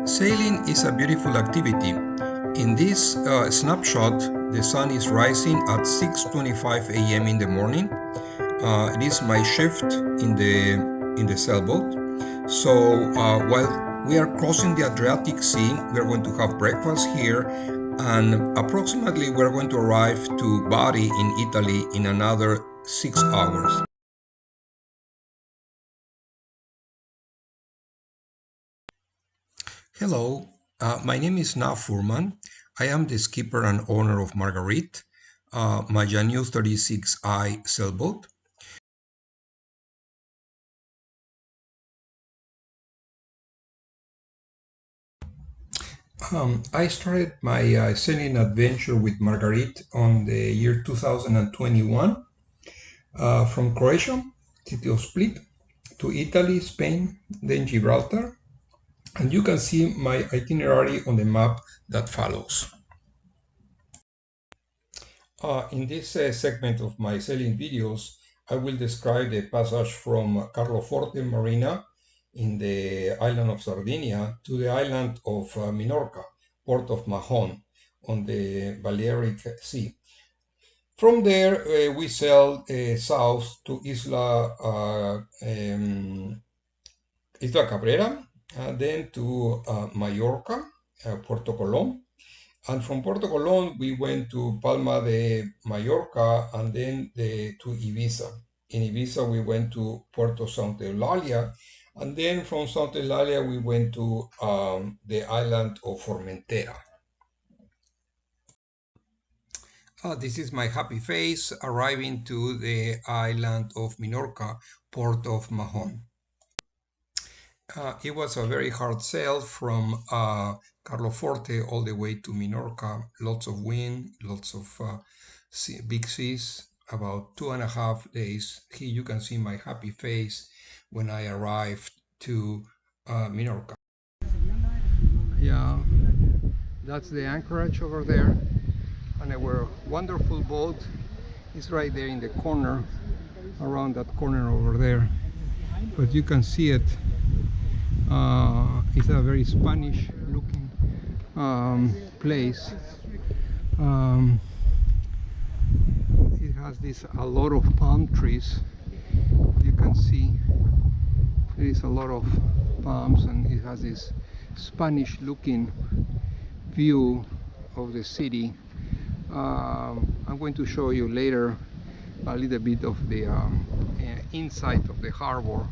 Sailing is a beautiful activity. In this snapshot, the sun is rising at 6:25 a.m. in the morning. It is my shift in the sailboat. So while we are crossing the Adriatic Sea, we are going to have breakfast here, and approximately we are going to arrive to Bari in Italy in another 6 hours. Hello, my name is Nav Furman. I am the skipper and owner of Marguerite, my new 36i sailboat. I started my sailing adventure with Marguerite on the year 2021 from Croatia, city of Split, to Italy, Spain, then Gibraltar. And you can see my itinerary on the map that follows. In this segment of my sailing videos, I will describe the passage from Carloforte Marina in the island of Sardinia to the island of Minorca, port of Mahon, on the Balearic Sea. From there, we sail south to Isla Cabrera, then to Mallorca, Puerto Colón. And from Puerto Colón, we went to Palma de Mallorca and then to Ibiza. In Ibiza, we went to Puerto Santa Eulalia. And then from Santa Eulalia, we went to the island of Formentera. This is my happy face arriving to the island of Minorca, port of Mahon. It was a very hard sail from Carloforte all the way to Minorca. Lots of wind, lots of big seas, about 2.5 days. Here you can see my happy face when I arrived to Minorca. Yeah, that's the anchorage over there. And our wonderful boat is right there in the corner, around that corner over there. But you can see it. It's a very Spanish looking place. It has a lot of palm trees. You can see there is a lot of palms, and it has this Spanish looking view of the city. I'm going to show you later a little bit of the inside of the harbor,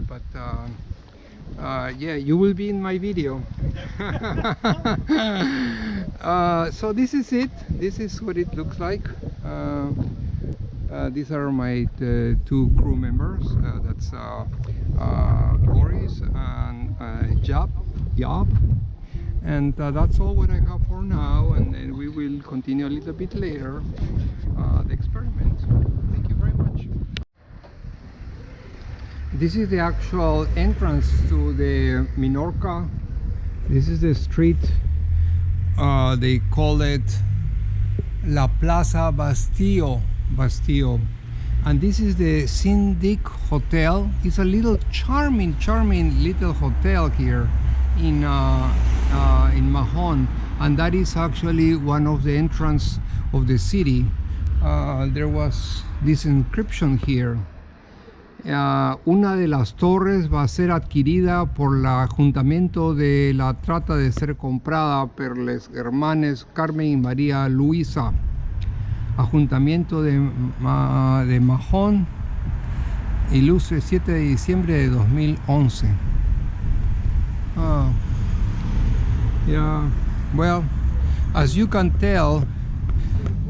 but yeah, you will be in my video. So this is it. This is what it looks like. These are my two crew members. That's Boris and Job. And that's all what I have for now, and then we will continue a little bit later the experiment. Thank you very much. This is the actual entrance to the Minorca. This is the street. They call it La Plaza Bastillo. And this is the Syndic Hotel. It's a little charming little hotel here in Mahon, and that is actually one of the entrance of the city. There was this inscription here. Una de las torres va a ser adquirida por el Ayuntamiento de la trata de ser comprada per les hermanes Carmen y María Luisa. Ayuntamiento de Mahón, ilustre 7 de diciembre de 2011. Yeah, well, as you can tell,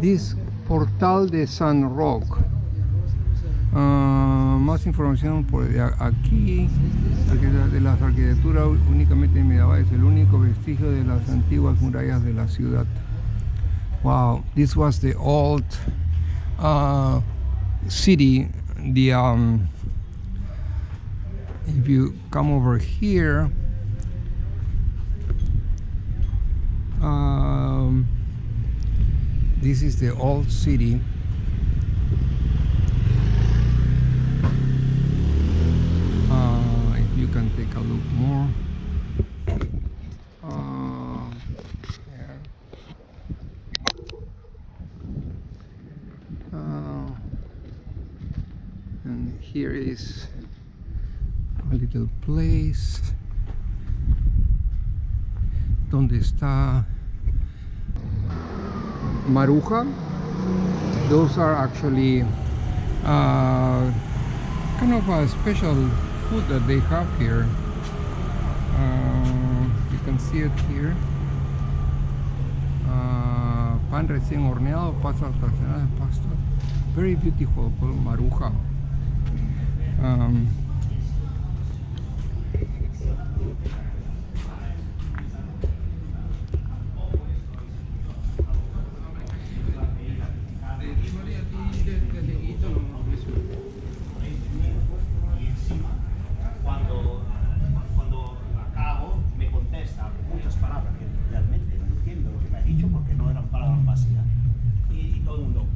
this Portal de San Roque. Más información por aquí. De las arquitecturas únicamente medieval es el único vestigio de las antiguas murallas de la ciudad. Wow, this was the old city. If you come over here, this is the old city. If you can take a look more. here is a little place donde está maruja. Those are actually kind of a special food that they have here. You can see it here. Pan recién horneado, pasta artesanal, pasta. Very beautiful, called maruja. Cuando acabo, me contesta muchas palabras que realmente no entiendo lo que me ha dicho porque no eran palabras básicas. Y todo el mundo,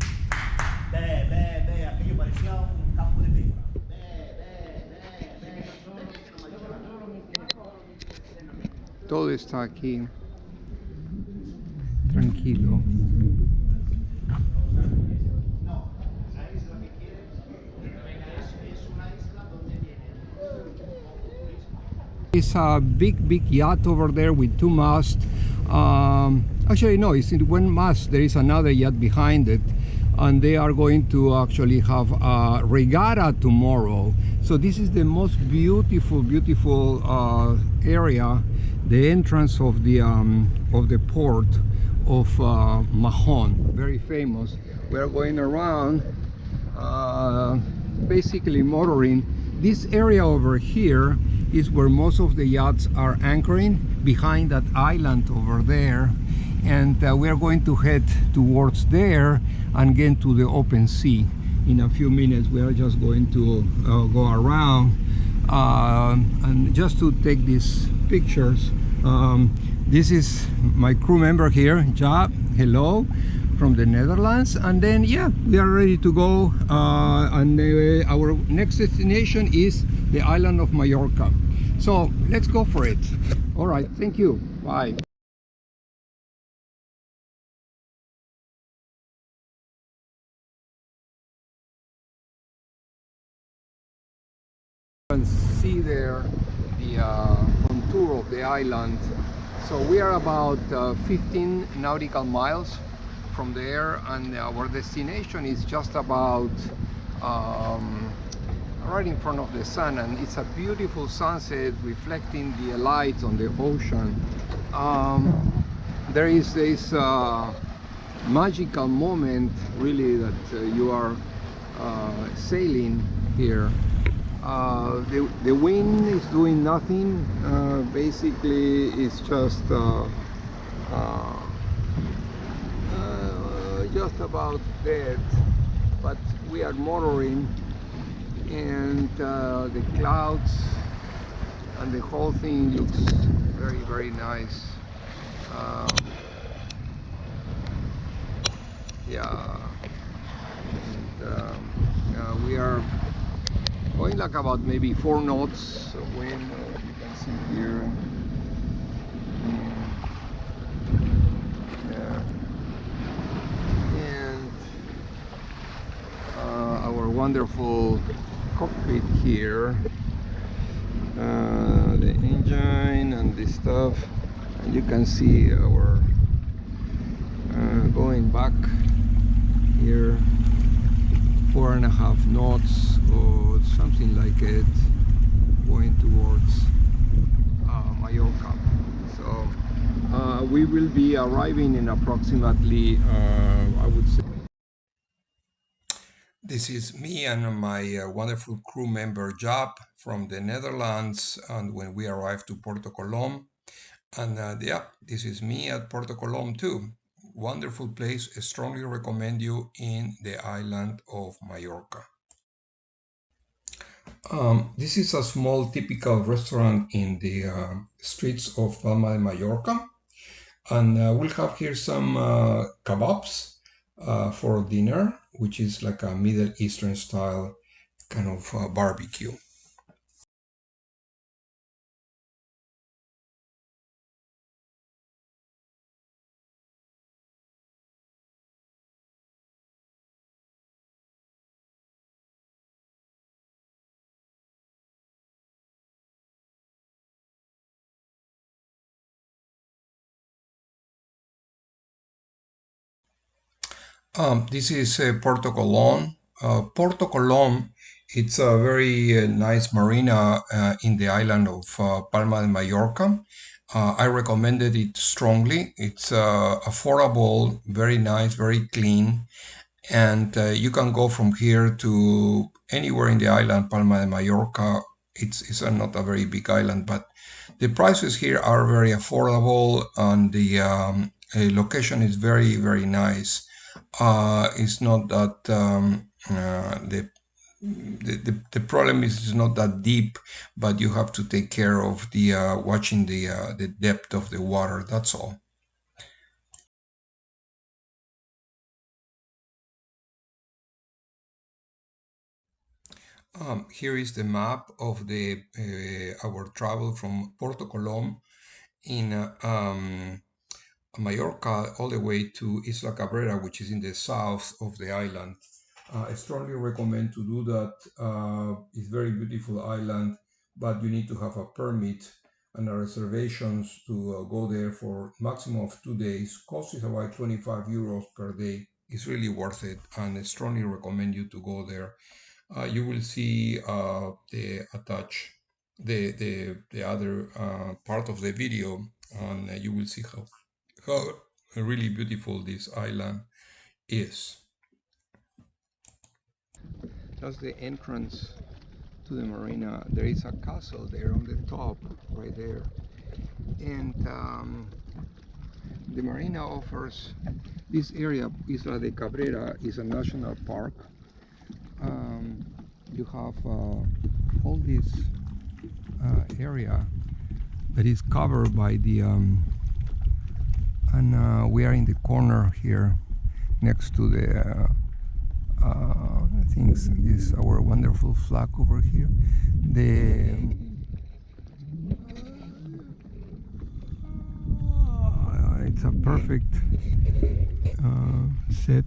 ve, aquello parecía un campo de película. Todo está aquí tranquilo. It's a big yacht over there with two masts. Actually, no, it's in one mast. There is another yacht behind it, and they are going to actually have a regatta tomorrow. So this is the most beautiful area, the entrance of the port of Mahon, very famous. We are going around, basically motoring. This area over here is where most of the yachts are anchoring, behind that island over there, and we are going to head towards there and get to the open sea in a few minutes. We are just going to go around and just to take these pictures. This is my crew member here, Jaap. Hello, from the Netherlands. And then yeah, we are ready to go, and our next destination is the island of Mallorca. So let's go for it. All right, thank you. Bye. You can see there the contour of the island. So we are about 15 nautical miles from there, and our destination is just about right in front of the sun, and it's a beautiful sunset reflecting the lights on the ocean. There is this magical moment really that you are sailing here. The wind is doing nothing. Basically it's just about dead, but we are motoring, and the clouds and the whole thing looks very nice. Yeah, and we are going like about maybe 4 knots of wind, you can see here. Yeah. And our wonderful cockpit here, the engine and this stuff, and you can see our going back here 4.5 knots or something like it, going towards Mallorca. So we will be arriving in approximately I would say. This is me and my wonderful crew member Jaap from the Netherlands, and when we arrived to Puerto Colom, and yeah, this is me at Puerto Colom too. Wonderful place. I strongly recommend you in the island of Mallorca. This is a small typical restaurant in the streets of Palma de Mallorca, and we'll have here some kebabs for dinner, which is like a Middle Eastern style kind of barbecue. This is Porto Colón. Porto Colón, it's a very nice marina in the island of Palma de Mallorca. I recommended it strongly. It's affordable, very nice, very clean, and you can go from here to anywhere in the island, Palma de Mallorca. It's not a very big island, but the prices here are very affordable, and the location is very, very nice. It's not that the problem is it's not that deep, but you have to take care of the watching the depth of the water. That's all. Here is the map of the our travel from Porto Colom in Mallorca all the way to Isla Cabrera, which is in the south of the island. I strongly recommend to do that. It's a very beautiful island, but you need to have a permit and a reservations to go there for maximum of 2 days. Cost is about 25 euros per day. It's really worth it, and I strongly recommend you to go there. You will see the attach the other part of the video, and you will see how really beautiful this island is. That's the entrance to the marina. There is a castle there on the top, right there, and the marina offers this area. Isla de Cabrera is a national park. You have all this area that is covered by the and we are in the corner here next to the things. This is our wonderful flag over here. It's a perfect set.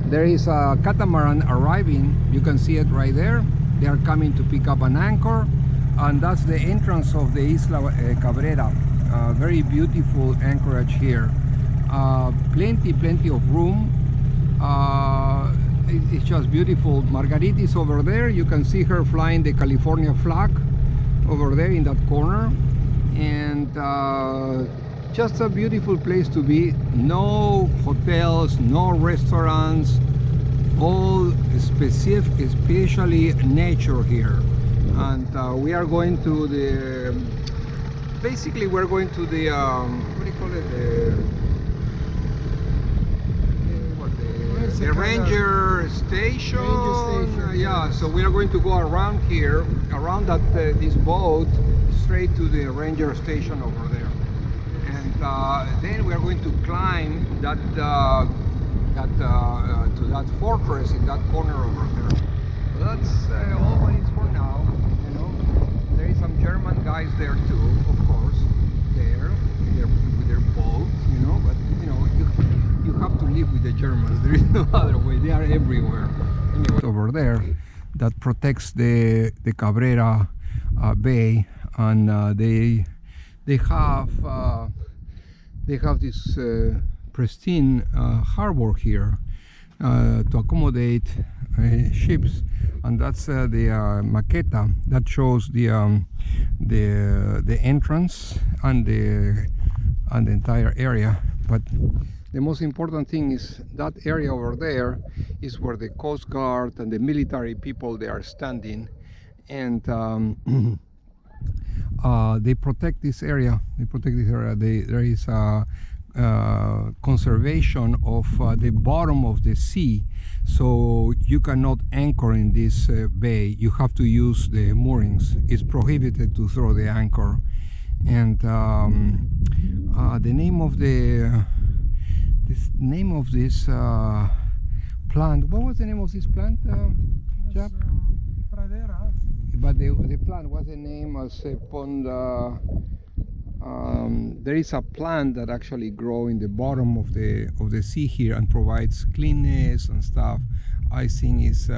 There is a catamaran arriving. You can see it right there. They are coming to pick up an anchor, and that's the entrance of the Isla Cabrera. Very beautiful anchorage here. Plenty of room. It's just beautiful. Marguerite is over there. You can see her flying the California flag over there in that corner, and just a beautiful place to be. No hotels, no restaurants, all especially nature here. And we are going to the, basically we're going to the what do you call it, the ranger station. Yeah, so we are going to go around here, around that this boat, straight to the ranger station over there. Then we are going to climb that to that fortress in that corner over there. So that's all what it's for now. You know, there is some German guys there too, of course, there with their boats. You know, but you know, you have to live with the Germans. There is no other way. They are everywhere. Anyway, over there, that protects the Cabrera Bay, and they have this pristine harbor here to accommodate ships, and that's the maqueta that shows the entrance and the entire area. But the most important thing is that area over there is where the Coast Guard and the military people, they are standing, and they protect this area. There is a conservation of the bottom of the sea, so you cannot anchor in this bay. You have to use the moorings. It's prohibited to throw the anchor. And the name of this plant. What was the name of this plant, Jack? But the plant, what's the name? There is a plant that actually grows in the bottom of the sea here and provides cleanness and stuff. I think it's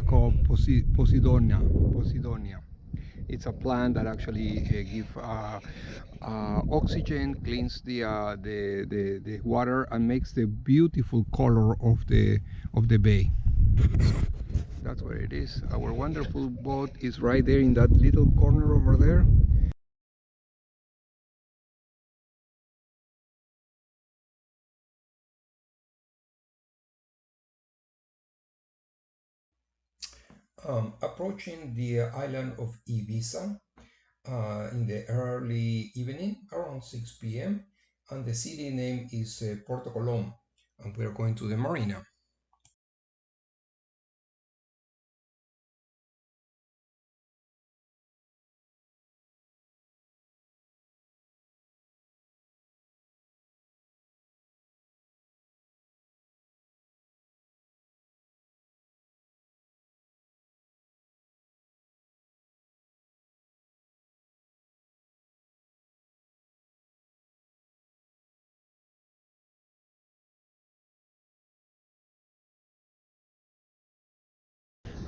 called Posidonia. Posidonia. It's a plant that actually gives oxygen, cleans the water, and makes the beautiful color of the bay. So that's what it is. Our wonderful boat is right there in that little corner over there. Approaching the island of Ibiza in the early evening, around 6 p.m. And the city name is Porto Colom, and we're going to the marina.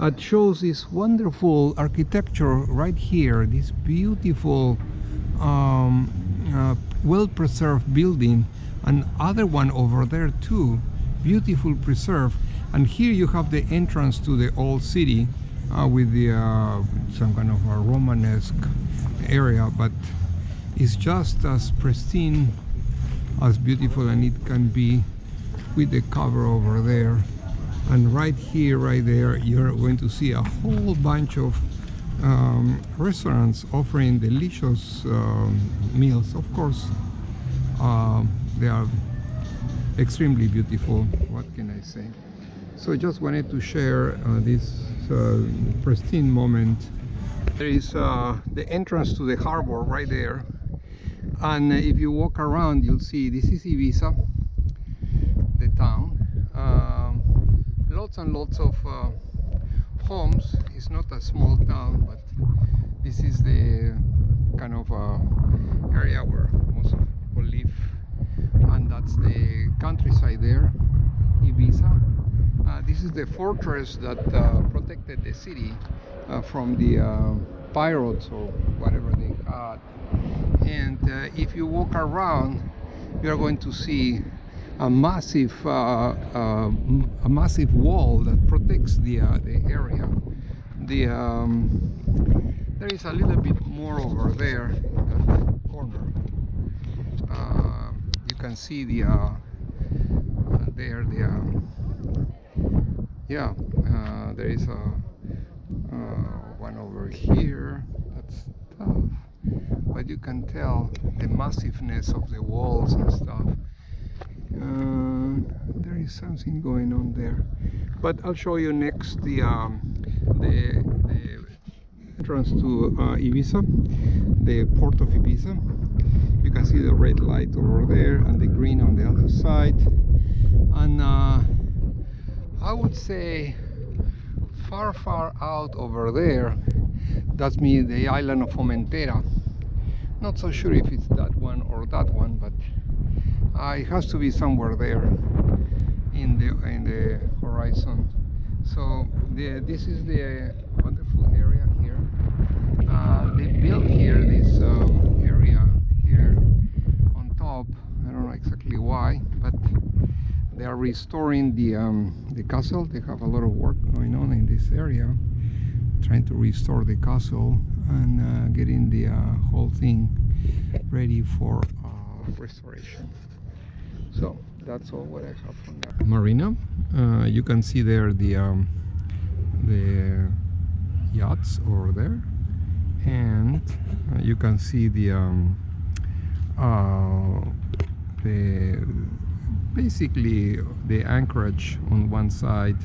It shows this wonderful architecture right here, this beautiful um, well-preserved building, and other one over there too, beautiful preserved. And here you have the entrance to the old city with the some kind of a Romanesque area, but it's just as pristine, as beautiful and it can be, with the cover over there. And right here, right there, you're going to see a whole bunch of restaurants offering delicious meals. Of course, they are extremely beautiful. What can I say? So I just wanted to share this pristine moment. There is the entrance to the harbor right there. And if you walk around, you'll see this is Ibiza, the town. Lots and lots of homes. It's not a small town, but this is the kind of area where most of people live, and that's the countryside there, Ibiza. This is the fortress that protected the city from the pirates or whatever they had. And if you walk around, you are going to see a massive wall that protects the area. There is a little bit more over there in that corner. You can see there there is one over here. That's tough, but you can tell the massiveness of the walls and stuff. There is something going on there, but I'll show you next the entrance to Ibiza, the port of Ibiza. You can see the red light over there and the green on the other side. And I would say far out over there, that's the island of Formentera. Not so sure if it's that one or that one, but it has to be somewhere there in the horizon. So this is the wonderful area here. They built here this area here on top. I don't know exactly why, but they are restoring the castle. They have a lot of work going on in this area, trying to restore the castle and getting the whole thing ready for restoration. So that's all what I have from that marina. You can see there the yachts over there, and you can see the basically the anchorage on one side.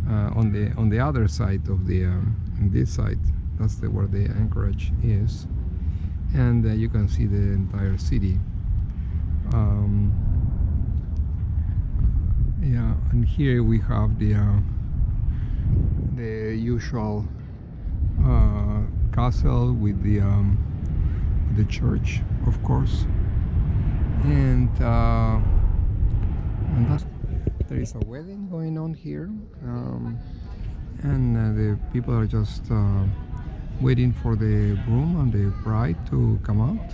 On the other side of the on this side, that's where the anchorage is, and you can see the entire city. Yeah, and here we have the usual castle with the church, of course, and that's There is a wedding going on here, and the people are just waiting for the groom and the bride to come out.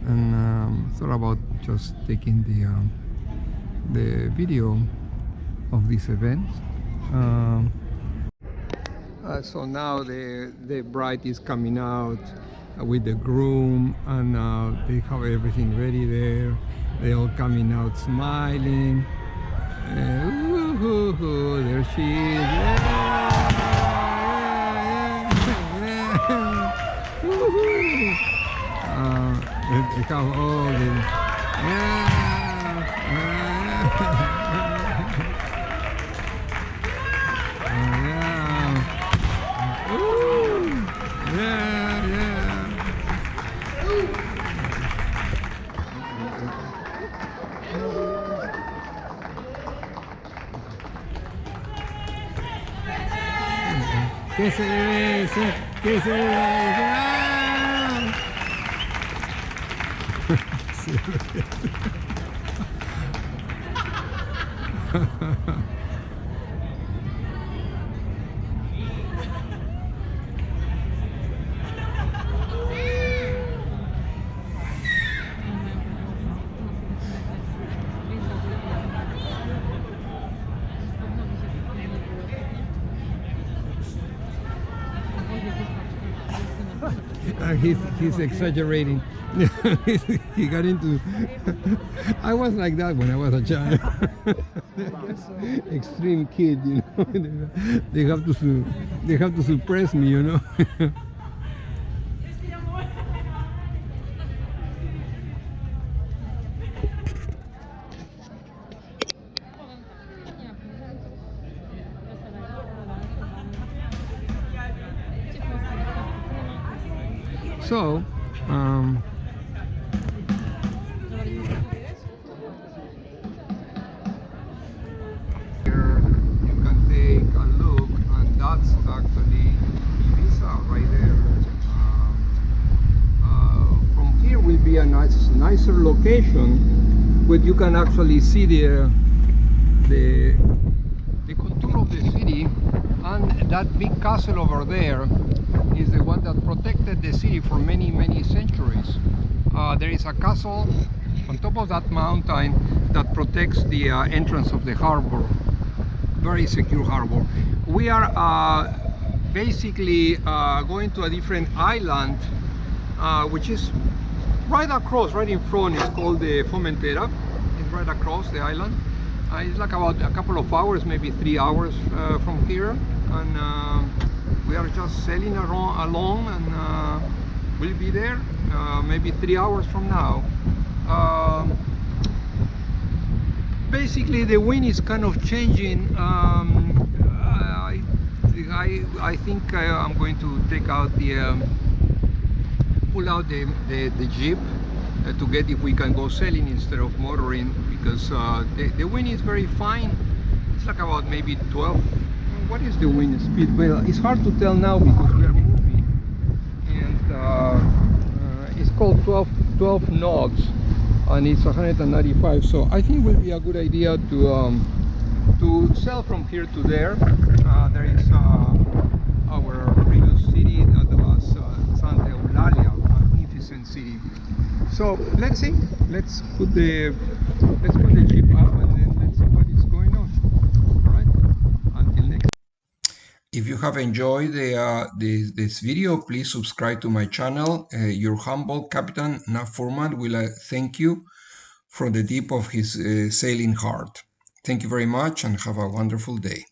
And thought about just taking the video of this event. So now the bride is coming out with the groom, and they have everything ready there. They all coming out smiling. There she is. They have all the ¿Qué se ve? ¿Qué se ve? He's exaggerating. He got into. I was like that when I was a child. Extreme kid, you know. They have to suppress me, you know. So, here you can take a look, and that's actually Ibiza right there. From here will be a nicer location, where you can actually see the contour of the city, and that big castle over there is the one that protected the city for many centuries. There is a castle on top of that mountain that protects the entrance of the harbor. Very secure harbor. We are basically going to a different island, which is right across, right in front. It's called the Formentera. It's right across the island. It's like about a couple of hours, maybe 3 hours from here, and we are just sailing along, and we'll be there maybe 3 hours from now. Basically, the wind is kind of changing. I think I'm going to take out pull out the jeep to get if we can go sailing instead of motoring, because the wind is very fine. It's like about maybe 12. What is the wind speed? Well, it's hard to tell now because we are moving, and it's called 12 knots, and it's 195. So I think it will be a good idea to sail from here to there. There is our previous city that was Santa Eulalia, a magnificent city. So let's see. Let's put the jeep up, and then let's see what is going on. All right. Until next. If you have enjoyed this video, please subscribe to my channel. Your humble Captain Nav Forman will thank you from the deep of his sailing heart. Thank you very much, and have a wonderful day.